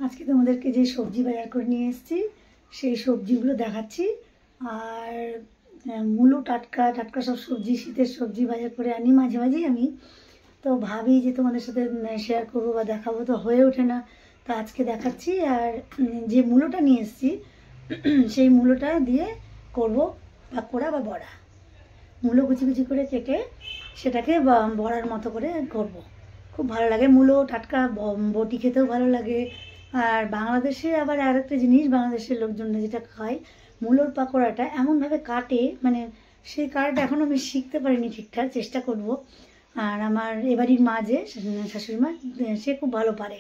আজকে তোমাদেরকে যে সবজি বাজার করে নিয়ে এসেছি সেই সবজিগুলো দেখাচ্ছি। আর মূলো টাটকা টাটকা সব সবজি, শীতের সবজি বাজার করে আনি মাঝে মাঝেই আমি। তো ভাবি যে তোমাদের সাথে শেয়ার করবো বা দেখাবো, তো হয়ে ওঠে না। তো আজকে দেখাচ্ছি। আর যে মূলোটা নিয়ে এসেছি সেই মূলোটা দিয়ে করব পাকোড়া বা বড়া। মূলো কুচি কুচি করে কেটে সেটাকে বড়ার মতো করে করব। খুব ভালো লাগে মূলো টাটকা, বটি খেতেও ভালো লাগে। আর বাংলাদেশে আবার আরেকটা জিনিস, বাংলাদেশের লোকজনরা যেটা খায়, মূলোর পাকোড়াটা এমনভাবে কাটে, মানে সেই কাটাটা এখনও আমি শিখতে পারিনি ঠিকঠাক, চেষ্টা করব। আর আমার এবাড়ির মা যে শাশুড়ি মা, সে খুব ভালো পারে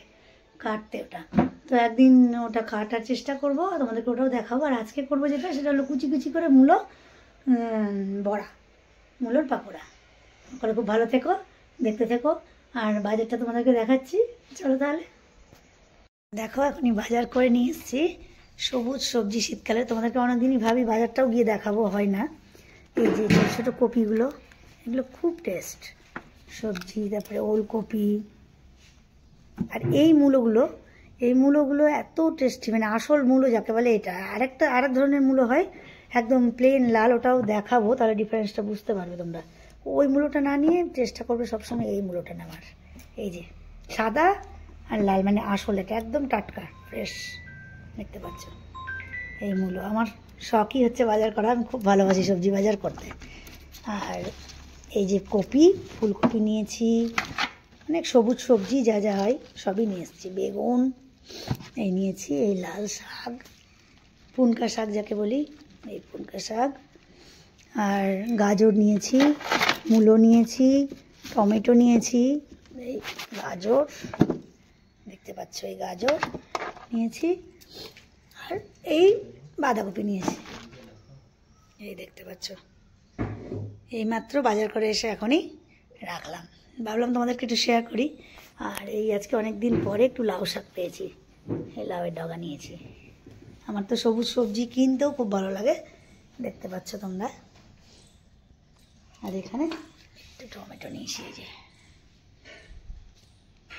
কাটতে ওটা। তো একদিন ওটা কাটার চেষ্টা করব, তোমাদেরকে ওটাও দেখাবো। আর আজকে করবো যেটা, সেটা হলো কুচি কুচি করে মূলো বড়া, মূলোর পাকোড়া করে। খুব ভালো থেকো, দেখতে থেকো। আর বাজারটা তোমাদেরকে দেখাচ্ছি, চলো তাহলে। দেখো এখনই বাজার করে নিয়ে এসেছি সবুজ সবজি শীতকালে। তোমাদেরকে অনেকদিনই ভাবি বাজারটাও গিয়ে দেখাবো, হয় না। এই যে ছোটো ছোটো কপিগুলো, এগুলো খুব টেস্ট সবজি। তারপরে ওলকপি। আর এই মূলোগুলো এত টেস্টি, মানে আসল মূলো যাকে বলে এটা। আরেক ধরনের মূলো হয় একদম প্লেন লাল, ওটাও দেখাবো, তাহলে ডিফারেন্সটা বুঝতে পারবে তোমরা। ওই মূলোটা না নিয়ে চেষ্টা করবে সবসময় এই মূলোটা নেওয়ার। এই যে সাদা আর লাল, মানে আসল, এটা একদম টাটকা ফ্রেশ, দেখতে পাচ্ছ। এই মূলো আমার শখই হচ্ছে বাজার করা, আমি খুব ভালোবাসি সবজি বাজার করতে। আর এই যে কপি, ফুলকপি নিয়েছি, অনেক সবুজ সবজি যা যা হয় সবই নিয়ে এসেছি। বেগুন এই নিয়েছি, এই লাল শাক, পুনকা শাক যাকে বলি, এই পুনকা শাক। আর গাজর নিয়েছি, মূলো নিয়েছি, টমেটো নিয়েছি, এই গাজর দেখতে পাচ্ছ, এই গাজর নিয়েছি। আর এই বাঁধাকপি নিয়েছি, এই দেখতে পাচ্ছ। এইমাত্র বাজার করে এসে এখনই রাখলাম, ভাবলাম তোমাদেরকে একটু শেয়ার করি। আর এই আজকে অনেক দিন পরে একটু লাউ শাক পেয়েছি, এই লাউয়ের ডগা নিয়েছি। আমার তো সবুজ সবজি কিনতেও খুব ভালো লাগে, দেখতে পাচ্ছ তোমরা। আর এখানে একটু টমেটো নিয়েছি।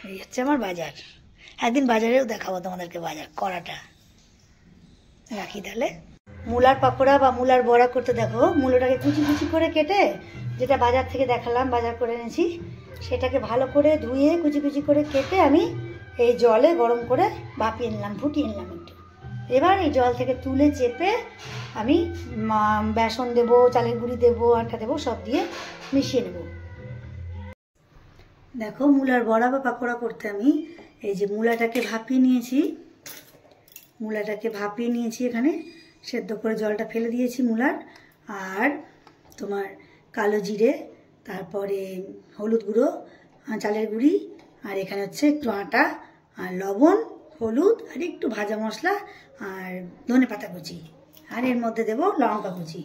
এই হচ্ছে আমার বাজার। একদিন বাজারেও দেখাবো তোমাদেরকে বাজার করাটা। রাখি তাহলে। মূলার পাকোড়া বা মূলার বড়া করতে দেখো, মূলোটাকে কুচি কুচি করে কেটে, যেটা বাজার থেকে দেখালাম বাজার করে এনেছি, সেটাকে ভালো করে ধুয়ে কুচি কুচি করে কেটে আমি এই জলে গরম করে ভাপিয়ে নিলাম, ফুটিয়ে নিলাম একটু। এবার এই জল থেকে তুলে চেপে আমি বেসন দেবো, চালের গুঁড়ি দেবো, আটা দেবো, সব দিয়ে মিশিয়ে নেব। দেখো মূলার বড়া বা পাকোড়া করতে আমি এই যে মূলাটাকে ভাপিয়ে নিয়েছি, এখানে সেদ্ধ করে জলটা ফেলে দিয়েছি মূলার। আর তোমার কালো জিরে, তারপরে হলুদ গুঁড়ো, চালের গুঁড়ি, আর এখানে হচ্ছে একটু আটা, আর লবণ, হলুদ, আর একটু ভাজা মশলা, আর ধনেপাতা কুচি, আর এর মধ্যে দেবো লঙ্কা কুচি।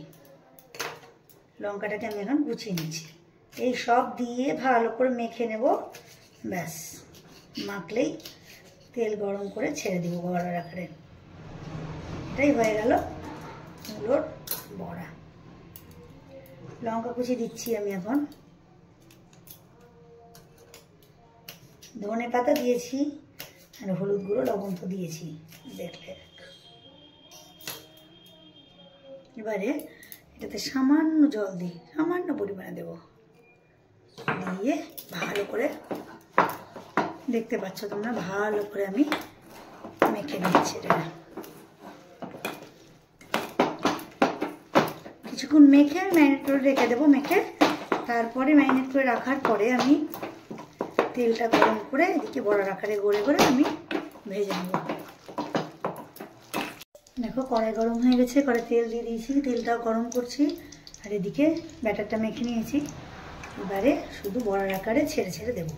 লঙ্কাটাকে আমি এখন কুচিয়ে নিচ্ছি। এই সব দিয়ে ভালো করে মেখে নেব। ব্যাস, মাখলেই তেল গরম করে ছেড়ে দিব বড়ার আকারে। এটাই হয়ে গেল মূলোর বড়া। লঙ্কা কুচি দিচ্ছি আমি এখন, ধনে পাতা দিয়েছি, আর হলুদ গুঁড়ো, লবণ তো দিয়েছি দেখলে। এবারে এটাতে সামান্য জল দিই, সামান্য পরিমাণে দেব, দিয়ে ভালো করে, দেখতে পাচ্ছ তোমরা, ভালো করে আমি মেখে নিচ্ছি। এটা কিছুক্ষণ মেখে ম্যারিনেট করে রেখে দেবো। তারপরে ম্যারিনেট করে রাখার পরে আমি তেলটা গরম করে এদিকে বড়ার আকারে গড়ে গড়ে আমি ভেজে নেব। দেখো কড়াই গরম হয়ে গেছে, কড়াই তেল দিয়ে দিয়েছি, তেলটাও গরম করছি। আর এদিকে ব্যাটারটা মেখে নিয়েছি। এবারে শুধু বড়ার আকারে ছেড়ে ছেড়ে দেব।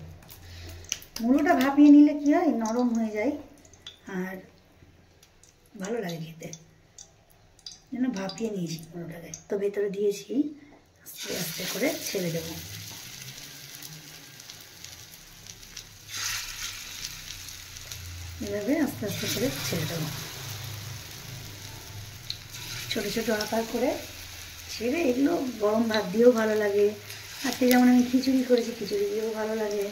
মূলোটা ভাপিয়ে নিলে কি হয়, নরম হয়ে যায় আর ভালো লাগে খেতে। যেন ভাপিয়ে নিয়েছি মূলোটাকে, তো ভেতরে দিয়েছি, আস্তে আস্তে করে ছেড়ে দেব। এভাবে আস্তে আস্তে করে ছেড়ে দেবো, ছোটো ছোটো আকার করে ছেড়ে। এগুলো গরম ভাত দিয়েও ভালো লাগে, আজকে যেমন আমি খিচুড়ি করেছি, খিচুড়ি দিয়েও ভালো লাগে,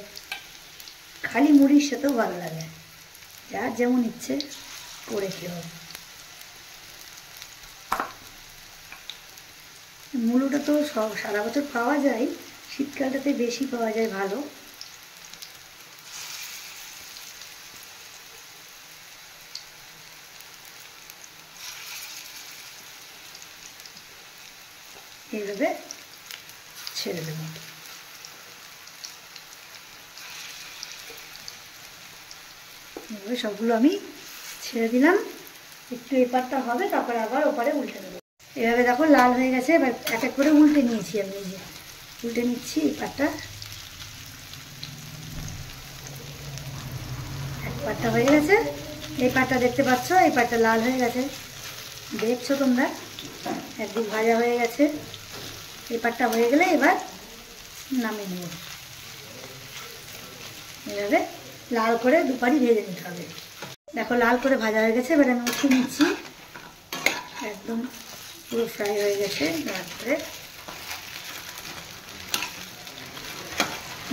খালি মুড়ির সাথেও ভালো লাগে। যার যেমন ইচ্ছে করে খেও। মূলোটা তো সব সারা বছর পাওয়া যায়, শীতকালটাতে বেশি পাওয়া যায় ভালো। এইভাবে ছেড়ে দেব। এইভাবে সবগুলো আমি ছেড়ে দিলাম, একটু এপারটা হবে, তারপরে আবার ওপারে উল্টে দেবো। এভাবে দেখো লাল হয়ে গেছে, এবার এক এক করে উল্টে নিয়েছি আমি, নিজে উল্টে নিচ্ছি। এপারটা এক পাটটা হয়ে গেছে, এই পাটটা দেখতে পাচ্ছ, এই পাটটা লাল হয়ে গেছে, দেখছো তোমরা, একদিক ভাজা হয়ে গেছে। এই পাটটা হয়ে গেলে এবার নামিয়ে নেব। এভাবে লাল করে দুপারি ভেজে নিতে হবে। দেখো লাল করে ভাজা হয়ে গেছে, এবার আমি উঠিয়ে নিচ্ছি। একদম পুরো ফ্রাই হয়ে গেছে লাল করে,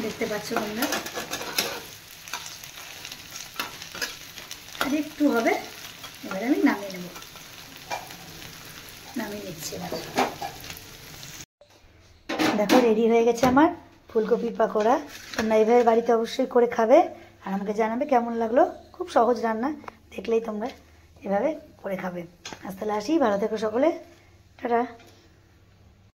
দেখতে পাচ্ছ তোমরা। আর একটু হবে, এবার আমি নামিয়ে নেব। নামিয়ে নিচ্ছি এবার। দেখো রেডি হয়ে গেছে আমার ফুলকপির পাকোড়া। তোমরা এইভাবে বাড়িতে অবশ্যই করে খাবে, আর আমাকে জানাবে কেমন লাগলো। খুব সহজ রান্না, দেখলেই তোমরা এভাবে করে খাবে। আজ তাহলে আসি, ভালো থেকো সকলে, টাটা।